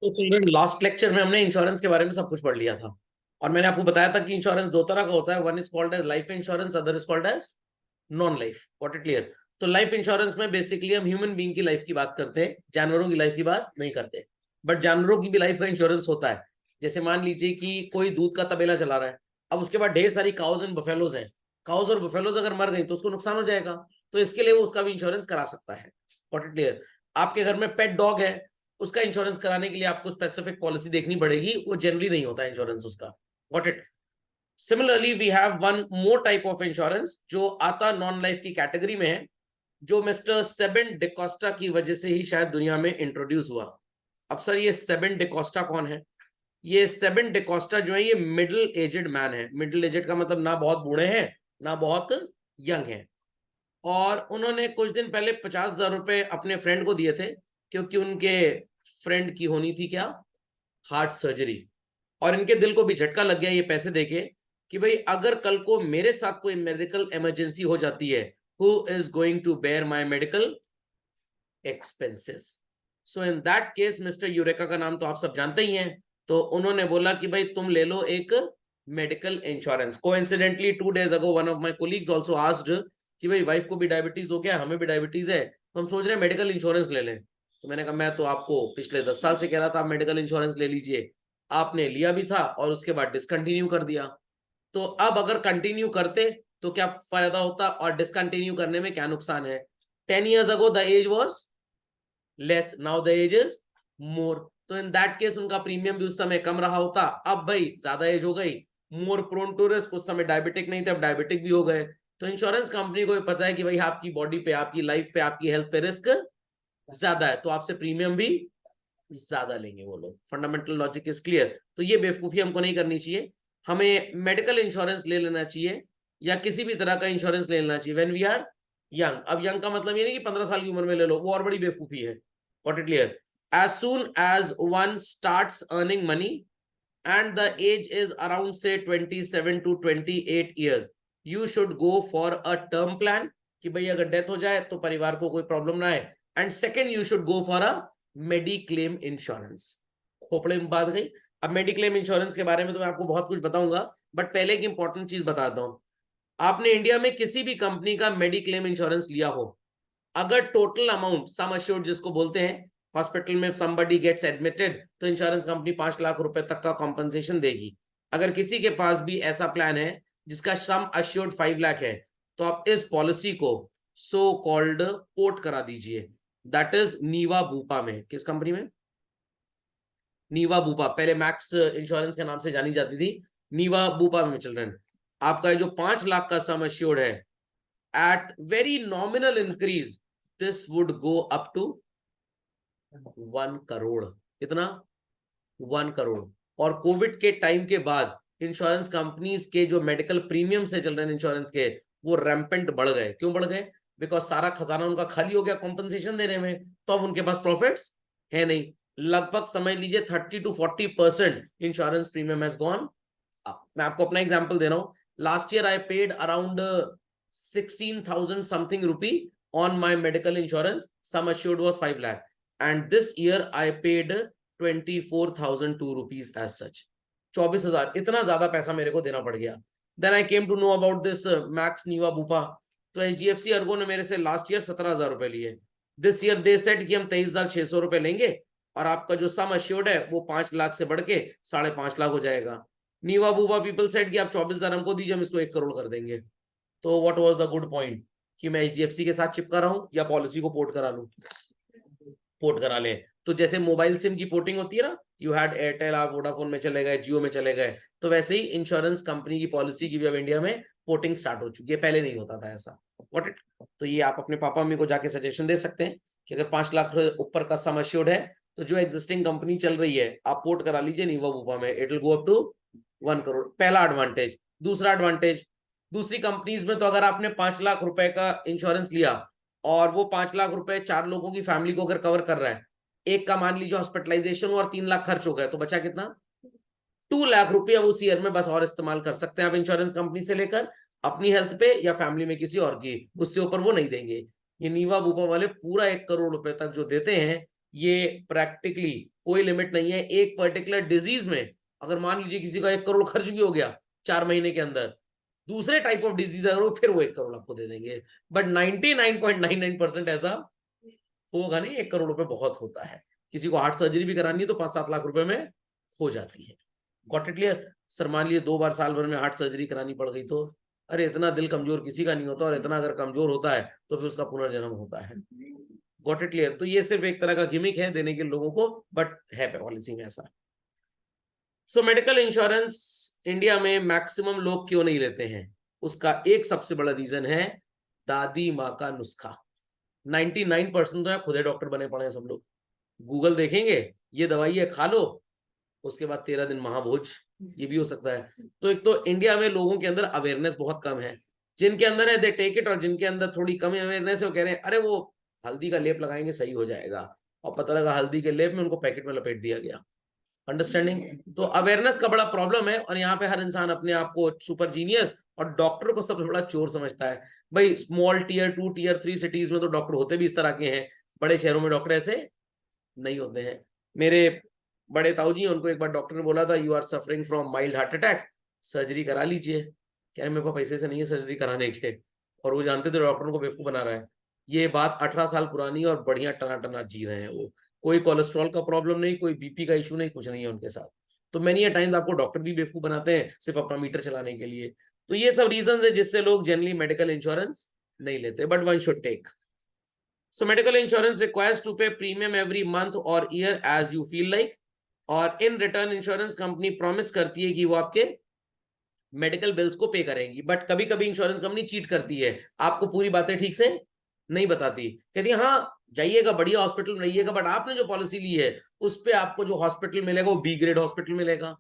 तो children, last lecture में हमने इंश्योरेंस के बारे में सब कुछ पढ़ लिया था। और मैंने आपको बताया था कि इंश्योरेंस दो तरह का होता है। One is called as life insurance, other is called as non life. What it clear? तो लाइफ इंश्योरेंस में बेसिकली हम ह्यूमन बीइंग की लाइफ की बात करते हैं, जानवरों की लाइफ की बात नहीं करते। बट जानवरों की भी लाइफ का इंश्योरेंस होता है। जैसे मान लीजिए कि कोई दूध का तबेला चला रहा है, अब उसके बाद ढेर सारी काउज एंड बफेलोज हैं। काउज और बफेलोज अगर मर गई तो उसको नुकसान हो जाएगा, तो इसके लिए वो उसका भी इंश्योरेंस करा सकता है। What it clear? आपके घर में पेट डॉग है, उसका इंश्योरेंस कराने के लिए आपको स्पेसिफिक पॉलिसी देखनी पड़ेगी, वो जनरली नहीं होता इंश्योरेंस उसका। What it? Similarly we have one more type of insurance जो आता नॉन लाइफ की कैटेगरी में है, जो मिस्टर सेबन डिकोस्टा की वजह से ही शायद दुनिया में इंट्रोड्यूस हुआ। अब सर, ये सेबन डिकोस्टा कौन है? ये सेबन डिकोस्टा जो है, ये मिडिल एजेड मैन है। मिडिल एजेड का मतलब ना बहुत बूढ़े हैं ना बहुत यंग हैं। और उन्होंने कुछ दिन पहले 50,000 रुपए अपने फ्रेंड को दिए थे, क्योंकि उनके फ्रेंड की होनी थी क्या, हार्ट सर्जरी। और इनके दिल को भी झटका लग गया ये पैसे देके कि भाई अगर कल को मेरे साथ कोई मेडिकल इमरजेंसी हो जाती है, who is going to bear my medical expenses? So in that case mister Eureka का नाम तो आप सब जानते ही हैं। तो उन्होंने बोला कि भाई तुम ले लो एक medical insurance. Coincidentally 2 days ago one of my colleagues also asked कि भाई वाइफ को भी डायबिटीज हो गया, हमें भी डायबिटीज है, तो हम सोच रहे हैं मेडिकल इंश्योरेंस ले लें। तो मैंने कहा मैं तो आपको पिछले 10 साल से कह रहा था आप मेडिकल इंश्योरेंस ले लीजिए। आपने लिया भी था और उसके बाद डिसकंटिन्यू कर दिया। तो अब अगर कंटिन्यू करते तो क्या फायदा होता, और डिसकंटिन्यू करने में क्या नुकसान है? 10 years ago the age was less, now the age is more. तो इन दैट केस उनका प्रीमियम भी उस समय कम रहा होता। अब भाई ज्यादा एज हो गई, मोर प्रोन टू रिस्क, उस समय डायबिटिक नहीं थे अब डायबिटिक भी हो गए। तो इंश्योरेंस कंपनी को पता है कि भाई आपकी बॉडी पे, आपकी लाइफ पे, आपकी हेल्थ पे रिस्क ज्यादा है, तो आपसे प्रीमियम भी ज्यादा लेंगे वो लोग। Fundamental logic is clear. तो ये बेवकूफी हमको नहीं करनी चाहिए। हमें मेडिकल इंश्योरेंस ले लेना चाहिए, या किसी भी तरह का इंश्योरेंस ले लेना चाहिए व्हेन वी आर यंग। अब यंग का मतलब ये नहीं कि 15 साल की उम्र में ले लो, वो और बड़ी बेवकूफी है। Got it clear? as soon as one starts earning money and the age is around say 27 to 28 years, you should go for a term plan कि भाई अगर डेथ हो जाए तो परिवार को कोई प्रॉब्लम ना आए। And second, you should go for a mediclaim insurance. खोपड़े में बात गई। अब मेडिक्लेम इंश्योरेंस के बारे में तो मैं आपको बहुत कुछ बताऊंगा, बट पहले एक इंपॉर्टेंट चीज बताता हूं। आपने इंडिया में किसी भी कंपनी का मेडिक्लेम इंश्योरेंस लिया हो, अगर टोटल अमाउंट सम अश्योर्ड जिसको बोलते हैं, हॉस्पिटल में समबडी गेट्स एडमिटेड, तो इंश्योरेंस कंपनी 5 लाख रुपए तक का कॉम्पनसेशन देगी। अगर किसी के पास भी ऐसा प्लान है जिसका सम अश्योर्ड 5 लाख है, तो आप इस पॉलिसी को सो कॉल्ड पोर्ट करा दीजिए। दैट इज नीवा बूपा में। किस कंपनी में? नीवा बूपा, पहले मैक्स इंश्योरेंस के नाम से जानी जाती थी। नीवा बूपा में चिल्ड्रन, आपका जो 5 लाख का सम अश्योर्ड है, at very nominal increase, this would go up to 1 crore. कितना? 1 करोड़। और कोविड के टाइम के बाद इंश्योरेंस कंपनीज के जो मेडिकल प्रीमियम से चल रहे हैं इंश्योरेंस के, वो रैंपेंट बढ़ गए। क्यों बढ़ गए? बिकॉज सारा खजाना उनका खाली हो गया कॉम्पनसेशन देने में, तो अब उनके पास प्रॉफिट्स है नहीं। लगभग समझ लीजिए 30 to 40% insurance premium has gone up. मैं आपको अपना एग्जांपल दे रहा हूं। Last year I paid around 16,000 something rupee on my medical insurance. Sum assured was 5 lakh. And this year I paid 24,002 rupees as such. 24,000, इतना ज्यादा पैसा मेरे को देना पड़ गया। Then I came to know about this Max Niva Bupa. तो HDFC Ergo ने मेरे से लास्ट ईयर 17,000 रुपए लिए। दिस ईयर दे सेड कि हम 23,600 रुपए लेंगे, और आपका जो सम अश्योर्ड है वो 5 लाख से बढ़ के 5.5 लाख हो जाएगा। नीवा बूबा पीपल सेड कि आप 24,000 हमको दीजिए, हम इसको 1 करोड़ कर देंगे। तो what was the good point, कि मैं एचडीएफसी के साथ चिपका रहा हूं या पॉलिसी को पोर्ट करा लूं? पोर्ट करा ले। तो जैसे मोबाइल सिम की पोर्टिंग होती है ना, यू हैड एयरटेल, आप वोडाफोन में चले गए, जियो में चले गए, तो वैसे ही इंश्योरेंस कंपनी की पॉलिसी की भी अब इंडिया में पोर्टिंग स्टार्ट हो चुकी है। पहले नहीं होता था ऐसा। What it? तो ये आप अपने पापा मम्मी को जाके सजेशन दे सकते हैं कि अगर 5 लाख ऊपर का सम अश्योर्ड है, तो जो एग्जिस्टिंग कंपनी चल रही है आप पोर्ट करा लीजिए नीवा वूवा में, it will go up to 1 crore. पहला एडवांटेज। दूसरा एडवांटेज, दूसरी कंपनीज में तो अगर आपने 5 लाख रुपए का इंश्योरेंस लिया और वो 5 लाख रुपए 4 लोगों की फैमिली को अगर कवर कर रहा है, एक का मान लीजिए हॉस्पिटलाइजेशन और 3 लाख खर्च हो गए, तो बचा कितना? 2 लाख रुपए उस ईयर में बस और इस्तेमाल कर सकते हैं आप इंश्योरेंस कंपनी से लेकर अपनी हेल्थ पे या फैमिली में किसी और की। उससे ऊपर वो नहीं देंगे। ये नीवा बूपा वाले पूरा 1 करोड़ रुपए तक जो देते हैं, ये प्रैक्टिकली कोई लिमिट नहीं है। एक पर्टिकुलर डिजीज में अगर मान लीजिए किसी का 1 करोड़ खर्च भी हो गया 4 महीने के अंदर, दूसरे टाइप ऑफ डिजीज अगर वो, फिर वो 1 करोड़ आपको दे देंगे। बट 99.99% ऐसा होगा नहीं। 1 करोड़ रुपए बहुत होता है। किसी को हार्ट सर्जरी भी करानी है तो 5-7 लाख रुपए में हो जाती है। Got it clear? सर मान लीजिए 2 बार साल भर में हार्ट सर्जरी करानी पड़ गई तो, अरे इतना दिल कमजोर किसी का नहीं होता, और इतना अगर कमजोर होता है तो फिर उसका पुनर्जन्म होता है। Got it clear? तो ये सिर्फ एक तरह का गिमिक है देने के लोगों को, बट है पॉलिसी में ऐसा। सो मेडिकल इंश्योरेंस इंडिया में मैक्सिमम लोग क्यों नहीं लेते हैं? उसका एक सबसे बड़ा रीजन है दादी माँ का नुस्खा। 99% तो खुद डॉक्टर बने पड़े हैं सब लोग। गूगल देखेंगे, ये दवाई है खा लो, उसके बाद 13 दिन महाभोज, ये भी हो सकता है। तो एक तो इंडिया में लोगों के अंदर अवेयरनेस बहुत कम है। जिनके अंदर है दे टेक इट, और जिनके अंदर थोड़ी कम अवेयरनेस है वो कह रहे हैं अरे वो हल्दी का लेप लगाएंगे सही हो जाएगा, और पता लगा हल्दी के लेप में उनको पैकेट में लपेट दिया गया। अंडरस्टैंडिंग? तो अवेयरनेस का बड़ा प्रॉब्लम है, और यहाँ पे हर इंसान अपने आप को सुपर जीनियस और डॉक्टर को सबसे बड़ा चोर समझता है। भाई स्मॉल टीयर 2 टीयर 3 सिटीज में तो डॉक्टर होते भी इस तरह के हैं, बड़े शहरों में डॉक्टर ऐसे नहीं होते हैं। मेरे बड़े ताऊ जी, उनको एक बार डॉक्टर ने बोला था you are suffering from mild heart attack, surgery करा लीजिए। कह रहे मेरे पास पैसे से नहीं है सर्जरी कराने के, और वो जानते थे डॉक्टरों को बेवकूफ बना रहा है। ये बात 18 साल पुरानी है, और बढ़िया टना टना जी रहे हैं वो। कोई कोलेस्ट्रॉल का प्रॉब्लम नहीं, कोई बीपी का इशू नहीं, कुछ नहीं है उनके साथ। तो मैनी टाइम्स आपको डॉक्टर भी बेवकूफ बनाते हैं सिर्फ अपना मीटर चलाने के लिए। तो ये सब रीजन है जिससे लोग जनरली मेडिकल इंश्योरेंस नहीं लेते, but one should take. So medical insurance requires to pay premium every month or year as you feel like, और in return insurance company promise करती है कि वो आपके मेडिकल बिल्स को पे करेंगी। बट कभी कभी इंश्योरेंस कंपनी चीट करती है, आपको पूरी बातें ठीक से नहीं बताती। कहती है हाँ जाइएगा बढ़िया हॉस्पिटल में रहिएगा, बट आपने जो पॉलिसी ली है उस पे आपको जो हॉस्पिटल मिलेगा वो बी ग्रेड हॉस्पिटल मिलेगा।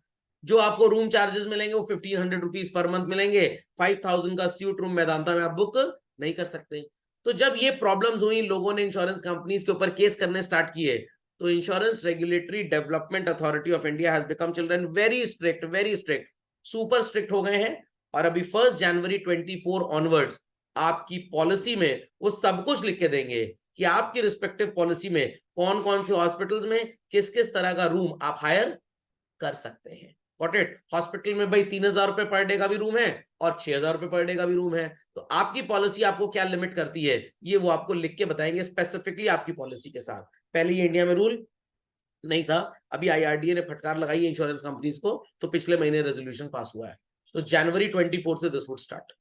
जो आपको रूम चार्जेस मिलेंगे वो 1500 रुपीज पर मंथ मिलेंगे। 5000 का स्यूट रूम मेदांता में आप बुक नहीं कर सकते। तो जब ये प्रॉब्लम्स हुई, लोगों ने इंश्योरेंस कंपनीज के ऊपर केस करने स्टार्ट किए, तो insurance regulatory development authority of India has become children very strict, super strict हो गए हैं। और अभी 1 जनवरी 24 ऑनवर्ड्स आपकी पॉलिसी में वो सब कुछ लिख के देंगे कि आपकी रिस्पेक्टिव पॉलिसी में कौन कौन से हॉस्पिटल में किस किस तरह का रूम आप हायर कर सकते हैं। Got it? हॉस्पिटल में भाई 3000 रुपए पर डे का भी रूम है और 6000 रुपए पर डे का भी रूम है। तो आपकी पॉलिसी आपको क्या लिमिट करती है, ये वो आपको लिख के बताएंगे स्पेसिफिकली आपकी पॉलिसी के साथ। पहले ये इंडिया में रूल नहीं था, अभी आईआरडीए ने फटकार लगाई है इंश्योरेंस कंपनीज को, तो पिछले महीने रेजोल्यूशन पास हुआ है। तो जनवरी 24 से this would start.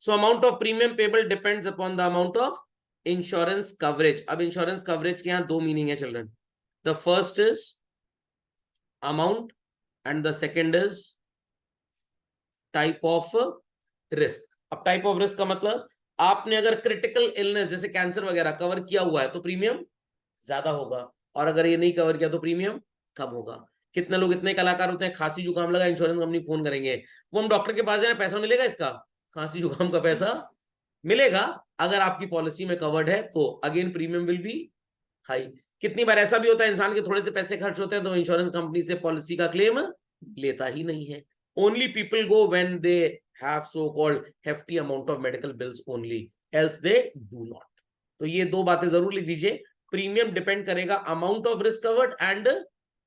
So amount of premium payable depends upon the amount of insurance coverage. अब इंश्योरेंस कवरेज के यहां 2 मीनिंग है children. The first is amount and the second is type of risk. अब type of risk का मतलब, आपने अगर critical illness जैसे कैंसर वगैरह कवर किया हुआ है तो प्रीमियम ज्यादा होगा, और अगर ये नहीं कवर किया तो प्रीमियम कम होगा। कितने लोग इतने कलाकार होते हैं, खांसी जुकाम लगा इंश्योरेंस कंपनी फोन करेंगे, वो हम डॉक्टर के पास जाए पैसा मिलेगा इसका, खांसी जुकाम का पैसा मिलेगा। अगर आपकी पॉलिसी में कवर्ड है तो again premium will be high. कितनी बार ऐसा भी होता है इंसान के थोड़े से पैसे खर्च होते हैं तो इंश्योरेंस कंपनी से पॉलिसी का क्लेम लेता ही नहीं है। Only people go when they have so called hefty amount of medical bills only, else they do not. तो ये 2 बातें जरूर लिख दीजिए। प्रीमियम डिपेंड करेगा amount of risk covered and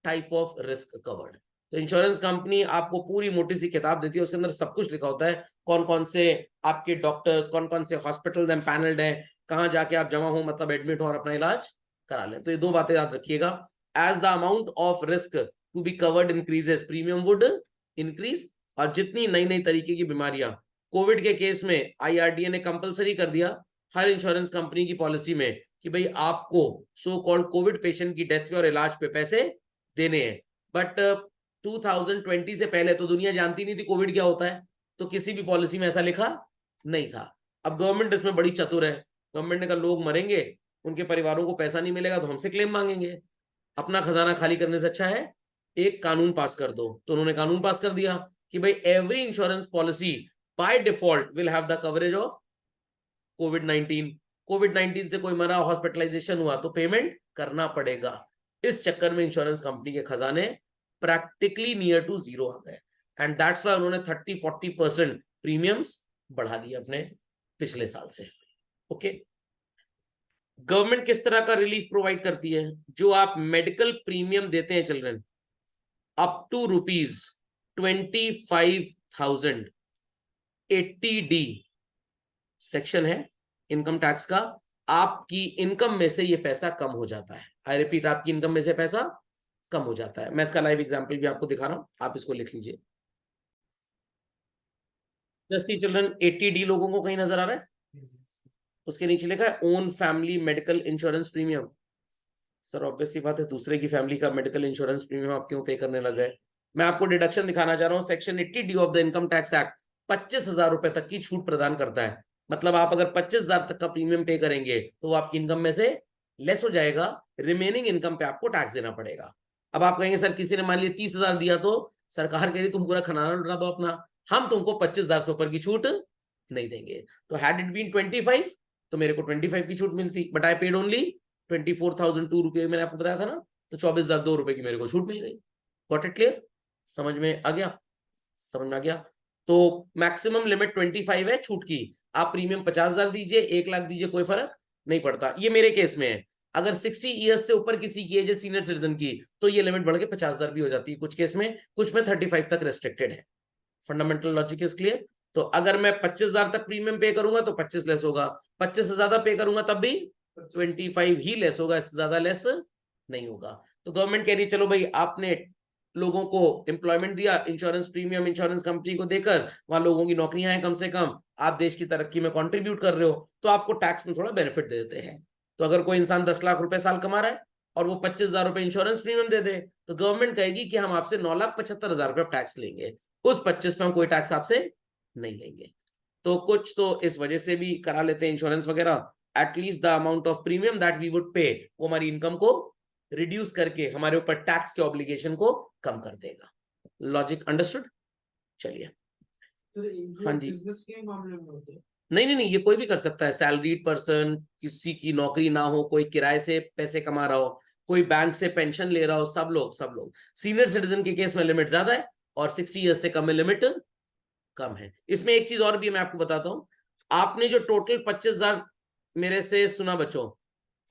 type of risk covered. तो इंश्योरेंस कंपनी आपको पूरी मोटी सी किताब देती है, उसके अंदर सब कुछ लिखा होता है, कौन कौन से आपके डॉक्टर्स, कौन कौन से हॉस्पिटल एम्पैनल्ड है, कहां जाके आप जमा हो मतलब एडमिट हो और अपना इलाज करा लें। तो ये 2 बातें याद रखिएगा। As the amount of risk to be covered increases, premium would increase. और जितनी नई नई तरीके की बीमारियां, कोविड के केस में आईआरडीए ने कंपलसरी कर दिया हर इंश्योरेंस कंपनी की पॉलिसी में कि भाई आपको सो कॉल्ड कोविड पेशेंट की डेथ पे और इलाज पे पैसे देने हैं। बट 2020 से पहले तो दुनिया जानती नहीं थी कोविड क्या होता है, तो किसी भी पॉलिसी में ऐसा लिखा नहीं था। अब गवर्नमेंट इसमें बड़ी चतुर है, गवर्नमेंट ने कहा लोग मरेंगे, उनके परिवारों को पैसा नहीं मिलेगा तो हमसे क्लेम मांगेंगे, अपना खजाना खाली करने से अच्छा है एक कानून पास कर दो। तो उन्होंने कानून पास कर दिया कि भाई every insurance policy by default will have the coverage of कोविड-19। कोविड-19 से कोई मरा, हॉस्पिटलाइजेशन हुआ तो पेमेंट करना पड़ेगा। इस चक्कर में इंश्योरेंस कंपनी के खजाने प्रैक्टिकली नियर टू जीरो आ गए, एंड दैट्स व्हाई उन्होंने 30-40% प्रीमियम्स बढ़ा दिए अपने पिछले साल से। ओके गवर्नमेंट किस तरह का रिलीफ प्रोवाइड करती है? जो आप मेडिकल प्रीमियम देते हैं children, up to ₹25,000, 80D section है इनकम टैक्स का, आपकी इनकम में से ये पैसा कम हो जाता है। आई रिपीट, आपकी इनकम में से पैसा कम हो जाता है। मैं इसका लाइव एग्जांपल भी आपको दिखा रहा हूं, आप इसको लिख लीजिए। जैसे चिल्ड्रन 80D लोगों को कहीं नजर आ रहा है? उसके नीचे लिखा है own family medical insurance premium. Sir obviously बात है, दूसरे की फैमिली का मेडिकल इंश्योरेंस प्रीमियम आप क्यों पे करने लग गए? मैं आपको डिडक्शन दिखाना चाह रहा हूँ। Section 80D of the income tax act 25,000 रुपए तक की छूट प्रदान करता है। मतलब आप अगर 25,000 तक का प्रीमियम पे करेंगे तो वो आपकी इनकम में से लेस हो जाएगा, रिमेनिंग इनकम पे आपको टैक्स देना पड़ेगा। अब आप कहेंगे सर किसी ने मान लिया 30,000 दिया तो सरकार कह रही तुम पूरा खजाना लुटा दो अपना, हम तुमको 25,000 से ऊपर की छूट नहीं देंगे। तो हैड इट बीन 25 तो मेरे को 25 की छूट मिलती, बट आई पेड ओनली 24,002 रुपये। मैंने आपको बताया था ना, तो 24,002 रुपए की मेरे को छूट मिल गई। Got it clear? समझ में आ गया? समझ में आ गया। तो मैक्सिमम लिमिट 25 है छूट की। आप प्रीमियम 50,000 दीजिए, 1 लाख दीजिए, कोई फर्क नहीं पड़ता। ये मेरे केस में है। अगर 60 ईयर्स से ऊपर किसी की एज है सीनियर सिटीजन की, तो ये लिमिट बढ़ के 50,000 भी हो जाती है कुछ केस में, कुछ में 35 तक रेस्ट्रिक्टेड है। Fundamental logic is clear? तो अगर मैं 25,000 तक प्रीमियम पे करूंगा तो 25 लेस होगा, 25 से ज्यादा पे करूंगा तब भी 25 ही लेस होगा, इससे ज्यादा लेस नहीं होगा। तो गवर्नमेंट कह रही है चलो भाई, आपने लोगों को एम्प्लॉयमेंट दिया, इंश्योरेंस प्रीमियम इंश्योरेंस कंपनी को देकर, वहां लोगों की नौकरियां हैं कम से कम, आप देश की तरक्की में कंट्रीब्यूट कर रहे हो, तो आपको टैक्स में थोड़ा बेनिफिट दे देते हैं। तो अगर कोई इंसान 10 लाख रुपए साल कमा रहा है और वो 25,000 रुपए इंश्योरेंस प्रीमियम दे दे, तो गवर्नमेंट कहेगी कि हम आपसे 9,75,000 रुपए टैक्स लेंगे, उस 25 पे हम कोई टैक्स आपसे नहीं लेंगे। तो कुछ तो इस वजह से भी करा लेते हैं इंश्योरेंस वगैरह, at least the amount of premium that we would pay, वो हमारी इनकम को रिड्यूस करके हमारे ऊपर टैक्स के ऑब्लिगेशन को कम कर देगा। Logic understood? चलिए। हाँ जी। नहीं नहीं नहीं, ये कोई भी कर सकता है। सैलरीड पर्सन, किसी की नौकरी ना हो, कोई किराए से पैसे कमा रहा हो, कोई बैंक से पेंशन ले रहा हो, सब लोग। सीनियर सिटीजन के केस में लिमिट ज्यादा है और 60 ईयर्स से कम में लिमिट कम है। इसमें एक चीज और भी मैं आपको बताता हूं, आपने जो टोटल 25,000 मेरे से सुना बच्चों,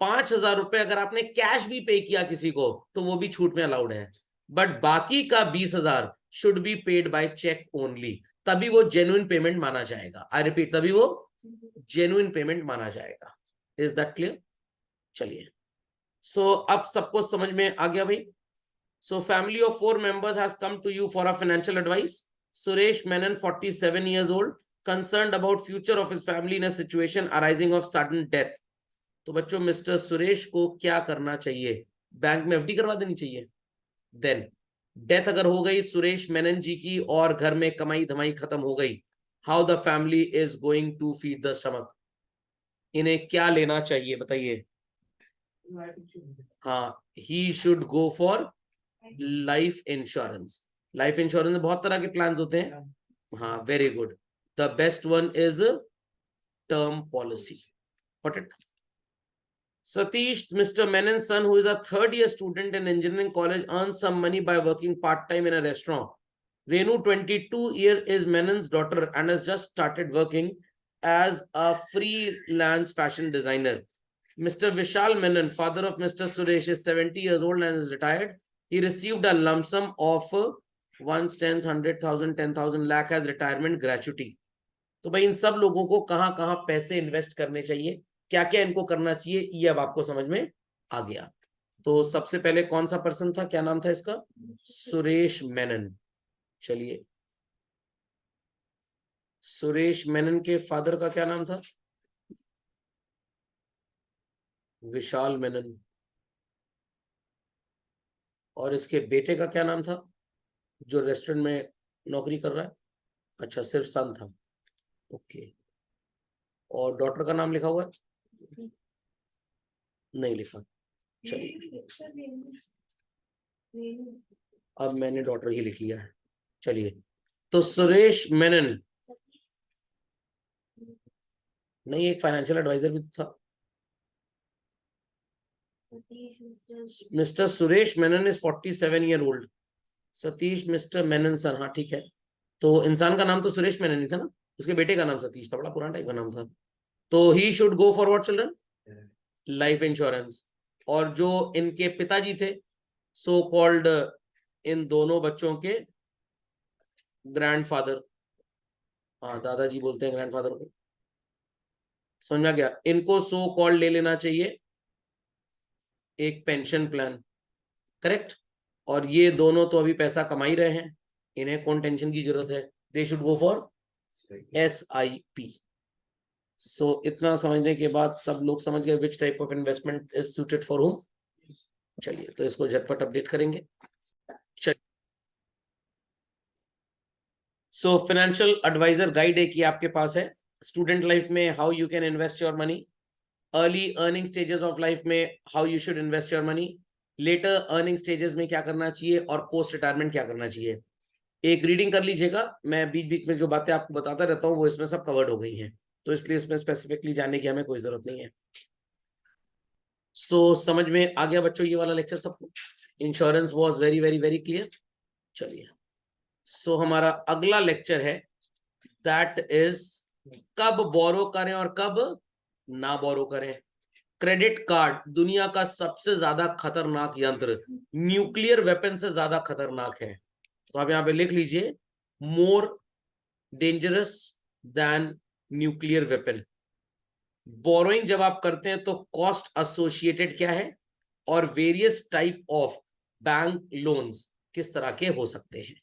5,000 रुपए अगर आपने कैश भी पे किया किसी को तो वो भी छूट में अलाउड है, बट बाकी का 20,000 should be paid by cheque only, तभी वो जेन्युइन पेमेंट माना जाएगा। आई रिपीट, तभी वो जेन्युइन पेमेंट माना जाएगा। Is that clear? चलिए। सो अब सबको समझ में आ गया भाई? So family of 4 members has come to you for a financial advice. Suresh Menon, 47 years old, concerned about future of his family in a situation arising of sudden death. तो बच्चों mister Suresh को क्या करना चाहिए? बैंक में FD करवा देनी चाहिए। देन डेथ अगर हो गई सुरेश मेनन जी की और घर में कमाई धमाई खत्म हो गई, how the family is going to feed the stomach? इन्हें क्या लेना चाहिए बताइए? हाँ, he should go for life insurance. Life insurance में बहुत तरह के प्लान होते हैं। हाँ, very good. The best one is term policy. What it? Satish, Mr. Menon's son, who is a third-year student in engineering college, earns some money by working part-time in a restaurant. Renu, 22-year, is Menon's daughter and has just started working as a freelance fashion designer. Mr. Vishal Menon, father of Mr. Suresh, is 70 years old and is retired. He received a lump sum of 1, 10, 100,000, 10,000 lakh as retirement gratuity. तो भाई इन सब लोगों को कहाँ कहाँ पैसे invest करने चाहिए, क्या क्या इनको करना चाहिए, ये अब आपको समझ में आ गया। तो सबसे पहले कौन सा पर्सन था, क्या नाम था इसका? सुरेश मेनन। चलिए, सुरेश मेनन के फादर का क्या नाम था? विशाल मेनन। और इसके बेटे का क्या नाम था जो रेस्टोरेंट में नौकरी कर रहा है? अच्छा, सिर्फ सन था। ओके। और डॉटर का नाम लिखा हुआ है? नहीं लिखा। चलिए, अब मैंने डॉटर ही लिख लिया है। चलिए, तो सुरेश मेनन, नहीं एक फाइनेंशियल एडवाइजर भी था। Mister Suresh Menon is 47 year old. Satish mister Menon son, हाँ ठीक है। तो इंसान का नाम तो सुरेश मेनन ही था ना, उसके बेटे का नाम सतीश था, बड़ा पुराना टाइप का नाम था। तो ही should go for what children? Life insurance, और जो इनके पिताजी थे सो कॉल्ड, इन दोनों बच्चों के ग्रैंडफादर, हाँ दादाजी बोलते हैं ग्रैंडफादर को, समझ में आ गया, इनको सो कॉल्ड ले लेना चाहिए एक पेंशन प्लान, करेक्ट। और ये दोनों तो अभी पैसा कमा ही रहे हैं, इन्हें कौन टेंशन की जरूरत है, they should go for SIP। सो इतना समझने के बाद सब लोग समझ गए which type of investment is suited for home. चलिए तो इसको झटपट अपडेट करेंगे। चलिए, सो फाइनेंशियल एडवाइजर गाइड एक ही आपके पास है, स्टूडेंट लाइफ में how you can invest your money, early earning stages of life में how you should invest your money, later earning stages में क्या करना चाहिए, और पोस्ट रिटायरमेंट क्या करना चाहिए। एक रीडिंग कर लीजिएगा, मैं बीच बीच में जो बातें आपको बताता रहता हूँ वो इसमें सब कवर्ड हो गई हैं, तो इसलिए इसमें स्पेसिफिकली जाने की हमें कोई जरूरत नहीं है। सो समझ में आ गया बच्चों ये वाला लेक्चर सबको, insurance was very very very clear. चलिए, सो हमारा अगला लेक्चर है दैट इज कब बोरो करें और कब ना बोरो करें। क्रेडिट कार्ड दुनिया का सबसे ज्यादा खतरनाक यंत्र, न्यूक्लियर वेपन से ज्यादा खतरनाक है, तो आप यहां पे लिख लीजिए more dangerous than nuclear weapon. Borrowing जब आप करते हैं तो कॉस्ट एसोसिएटेड क्या है, और various type of bank loans किस तरह के हो सकते हैं।